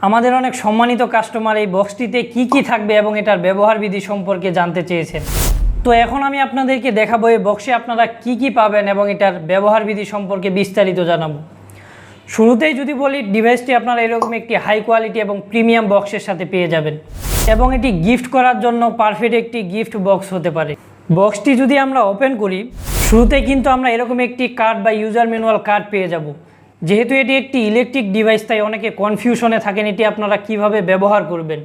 আমাদের অনেক সম্মানিত কাস্টমার এই বক্সটিতে কি থাকবে এবং এটার ব্যবহার বিধি সম্পর্কে জানতে চেয়েছেন। তো এখন আমি আপনাদেরকে দেখাবো এই বক্সে আপনারা কি পাবেন এবং এটার ব্যবহার বিধি সম্পর্কে বিস্তারিত জানাবো। শুরুতেই যদি বলি, ডিভাইসটি আপনারা এরকম একটি হাই কোয়ালিটি এবং প্রিমিয়াম বক্সের সাথে পেয়ে যাবেন এবং এটি গিফট করার জন্য পারফেক্ট একটি গিফট বক্স হতে পারে। বক্সটি যদি আমরা ওপেন করি, শুরুতেই কিন্তু আমরা এরকম একটি কার্ড বা ইউজার ম্যানুয়াল কার্ড পেয়ে যাব। যেহেতু এটি একটি ইলেকট্রিক ডিভাইস, তাই অনেকে কনফিউশনে থাকেন এটি আপনারা কিভাবে ব্যবহার করবেন।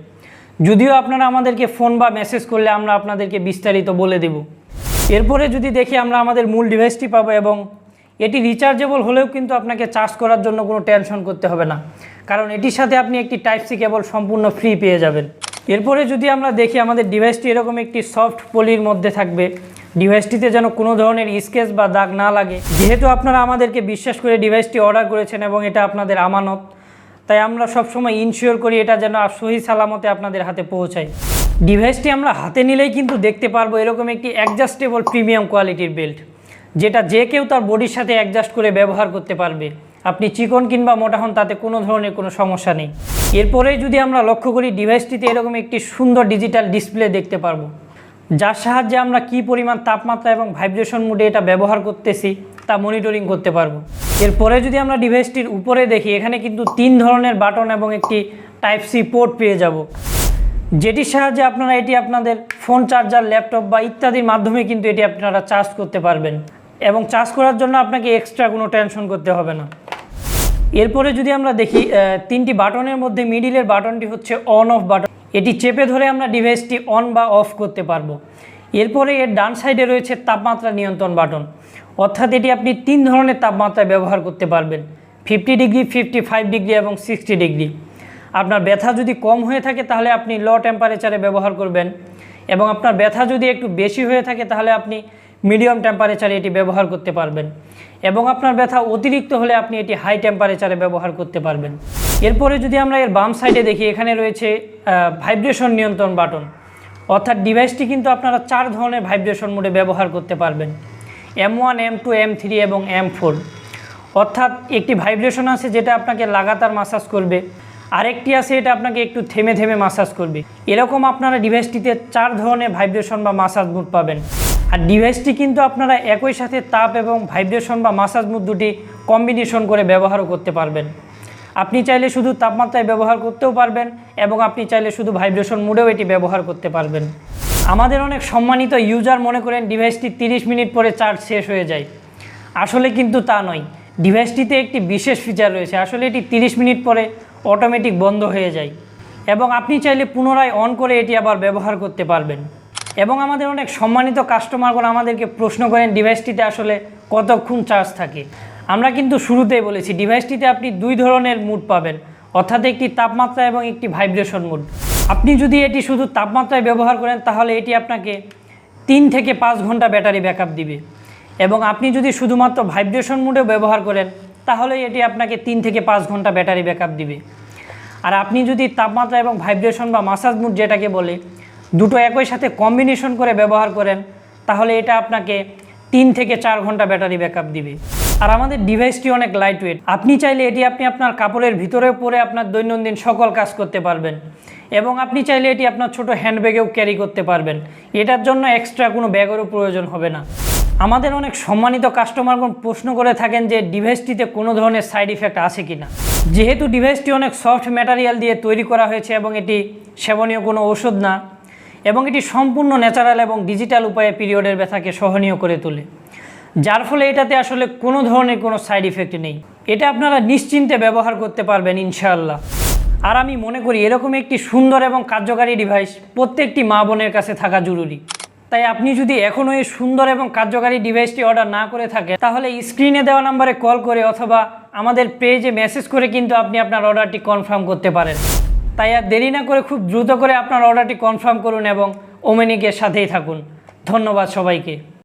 যদিও আপনারা আমাদেরকে ফোন বা মেসেজ করলে আমরা আপনাদেরকে বিস্তারিত বলে দেব। এরপরে যদি দেখি, আমরা আমাদের মূল ডিভাইসটি পাবো এবং এটি রিচার্জেবল হলেও কিন্তু আপনাকে চার্জ করার জন্য কোনো টেনশন করতে হবে না, কারণ এটির সাথে আপনি একটি টাইপ সি কেবল সম্পূর্ণ ফ্রি পেয়ে যাবেন। এরপরে যদি আমরা দেখি, আমাদের ডিভাইসটি এরকম একটি সফট পলির মধ্যে থাকবে। ডিভাইসটিতে যেন কোনো ধরনের স্কেচ বা দাগ না লাগে। যেহেতু আপনারা আমাদেরকে বিশ্বাস করে ডিভাইসটি অর্ডার করেছেন এবং এটা আপনাদের আমানত, তাই আমরা সবসময় ইনশিওর করি এটা যেন সহি সালামতে আপনাদের হাতে পৌঁছায়। ডিভাইসটি আমরা হাতে নিলেই কিন্তু দেখতে পারবো এরকম একটি অ্যাডজাস্টেবল প্রিমিয়াম কোয়ালিটির বেল্ট, যেটা যে কেউ তার বডির সাথে অ্যাডজাস্ট করে ব্যবহার করতে পারবে। আপনি চিকন কিংবা মোটা হন, তাতে কোনো ধরনের কোনো সমস্যা নেই। এরপরেই যদি আমরা লক্ষ্য করি, ডিভাইসটিতে এরকম একটি সুন্দর ডিজিটাল ডিসপ্লে দেখতে পারবো, যার সাহায্যে আমরা কি পরিমাণ তাপমাত্রা এবং ভাইব্রেশন মোডে এটা ব্যবহার করতেছি তা মনিটরিং করতে পারবো। এরপরে যদি আমরা ডিভাইসটির উপরে দেখি, এখানে কিন্তু 3 ধরনের বাটন এবং একটি টাইপ সি পোর্ট পেয়ে যাব, যেটির সাহায্যে আপনারা এটি আপনাদের ফোন চার্জার, ল্যাপটপ বা ইত্যাদির মাধ্যমে কিন্তু এটি আপনারা চার্জ করতে পারবেন এবং চার্জ করার জন্য আপনাকে এক্সট্রা কোনো টেনশন করতে হবে না। এরপরে যদি আমরা দেখি, 3টি বাটনের মধ্যে মিডিলের বাটনটি হচ্ছে অন অফ বাটন। এটি চেপে ধরে আমরা ডিভাইসটি অন বা অফ করতে পারবো। এরপরে এর ডান সাইডে রয়েছে তাপমাত্রা নিয়ন্ত্রণ বাটন, অর্থাৎ এটি আপনি 3 ধরনের তাপমাত্রায় ব্যবহার করতে পারবেন: 50 ডিগ্রি, 55 ডিগ্রি এবং 60 ডিগ্রি। আপনার ব্যথা যদি কম হয়ে থাকে তাহলে আপনি লো টেম্পারেচারে ব্যবহার করবেন, এবং আপনার ব্যথা যদি একটু বেশি হয়ে থাকে তাহলে আপনি মিডিয়াম টেম্পারেচারে এটি ব্যবহার করতে পারবেন, এবং আপনার ব্যথা অতিরিক্ত হলে আপনি এটি হাই টেম্পারেচারে ব্যবহার করতে পারবেন। এরপরে যদি আমরা এর বাম সাইডে দেখি, এখানে রয়েছে ভাইব্রেশন নিয়ন্ত্রণ বাটন, অর্থাৎ ডিভাইসটি কিন্তু আপনারা 4 ধরনের ভাইব্রেশন মোডে ব্যবহার করতে পারবেন: M1, M2, M3 এবং M4। অর্থাৎ একটি ভাইব্রেশন আছে যেটা আপনাকে লাগাতার মাসাজ করবে, আরেকটি আছে এটা আপনাকে একটু থেমে থেমে মাসাজ করবে। এরকম আপনারা ডিভাইসটিতে 4 ধরনের ভাইব্রেশন বা মাসাজ মোড পাবেন। আর ডিভাইসটি কিন্তু আপনারা একই সাথে তাপ এবং ভাইব্রেশন বা মাসাজ মোড দুটি কম্বিনেশন করে ব্যবহারও করতে পারবেন। আপনি চাইলে শুধু তাপমাত্রায় ব্যবহার করতেও পারবেন এবং আপনি চাইলে শুধু ভাইব্রেশন মোডেও এটি ব্যবহার করতে পারবেন। আমাদের অনেক সম্মানিত ইউজার মনে করেন ডিভাইসটি 30 মিনিট পরে চার্জ শেষ হয়ে যায়। আসলে কিন্তু তা নয়। ডিভাইসটিতে একটি বিশেষ ফিচার রয়েছে। আসলে এটি 30 মিনিট পরে অটোমেটিক বন্ধ হয়ে যায় এবং আপনি চাইলে পুনরায় অন করে এটি আবার ব্যবহার করতে পারবেন। এবং আমাদের অনেক সম্মানিত কাস্টমারগণ আমাদেরকে প্রশ্ন করেন ডিভাইসটিতে আসলে কতক্ষণ চার্জ থাকে। আমরা কিন্তু শুরুতেই বলেছি ডিভাইসটিতে আপনি 2 ধরনের মুড পাবেন, অর্থাৎ একটি তাপমাত্রা এবং একটি ভাইব্রেশন মুড। আপনি যদি এটি শুধু তাপমাত্রায় ব্যবহার করেন তাহলে এটি আপনাকে 3 থেকে 5 ঘন্টা ব্যাটারি ব্যাকআপ দিবে, এবং আপনি যদি শুধুমাত্র ভাইব্রেশন মুডেও ব্যবহার করেন তাহলে এটি আপনাকে 3 থেকে 5 ঘন্টা ব্যাটারি ব্যাকআপ দিবে। আর আপনি যদি তাপমাত্রা এবং ভাইব্রেশন বা মাসাজ মুড যেটাকে বলে, দুটো একই সাথে কম্বিনেশন করে ব্যবহার করেন তাহলে এটা আপনাকে 3 থেকে 4 ঘন্টা ব্যাটারি ব্যাকআপ দিবে। আর আমাদের ডিভাইসটি অনেক লাইট ওয়েট। আপনি চাইলে এটি আপনি আপনার কাপড়ের ভিতরেও পরে আপনার দৈনন্দিন সকল কাজ করতে পারবেন, এবং আপনি চাইলে এটি আপনার ছোট হ্যান্ডব্যাগেও ক্যারি করতে পারবেন। এটার জন্য এক্সট্রা কোনো ব্যাগেরও প্রয়োজন হবে না। আমাদের অনেক সম্মানিত কাস্টমারগণ প্রশ্ন করে থাকেন যে ডিভাইসটিতে কোনো ধরনের সাইড ইফেক্ট আছে কি না। যেহেতু ডিভাইসটি অনেক সফট ম্যাটেরিয়াল দিয়ে তৈরি করা হয়েছে এবং এটি সেবনীয় কোনো ওষুধ না, এবং এটি সম্পূর্ণ ন্যাচারাল এবং ডিজিটাল উপায়ে পিরিয়ডের ব্যথাকে সহনীয় করে তোলে, যার ফলে এটাতে আসলে কোনো ধরনের কোনো সাইড ইফেক্ট নেই। এটা আপনারা নিশ্চিন্তে ব্যবহার করতে পারবেন ইনশাআল্লাহ। আর আমি মনে করি এরকম একটি সুন্দর এবং কার্যকারী ডিভাইস প্রত্যেকটি মা বোনের কাছে থাকা জরুরি। তাই আপনি যদি এখনও এই সুন্দর এবং কার্যকারী ডিভাইসটি অর্ডার না করে থাকেন তাহলে স্ক্রিনে দেওয়া নাম্বারে কল করে অথবা আমাদের পেজে মেসেজ করে কিন্তু আপনি আপনার অর্ডারটি কনফার্ম করতে পারেন। তাই আর দেরি না করে খুব দ্রুত করে আপনার অর্ডারটি কনফার্ম করুন এবং ওমেনিকের সাথেই থাকুন। ধন্যবাদ সবাইকে।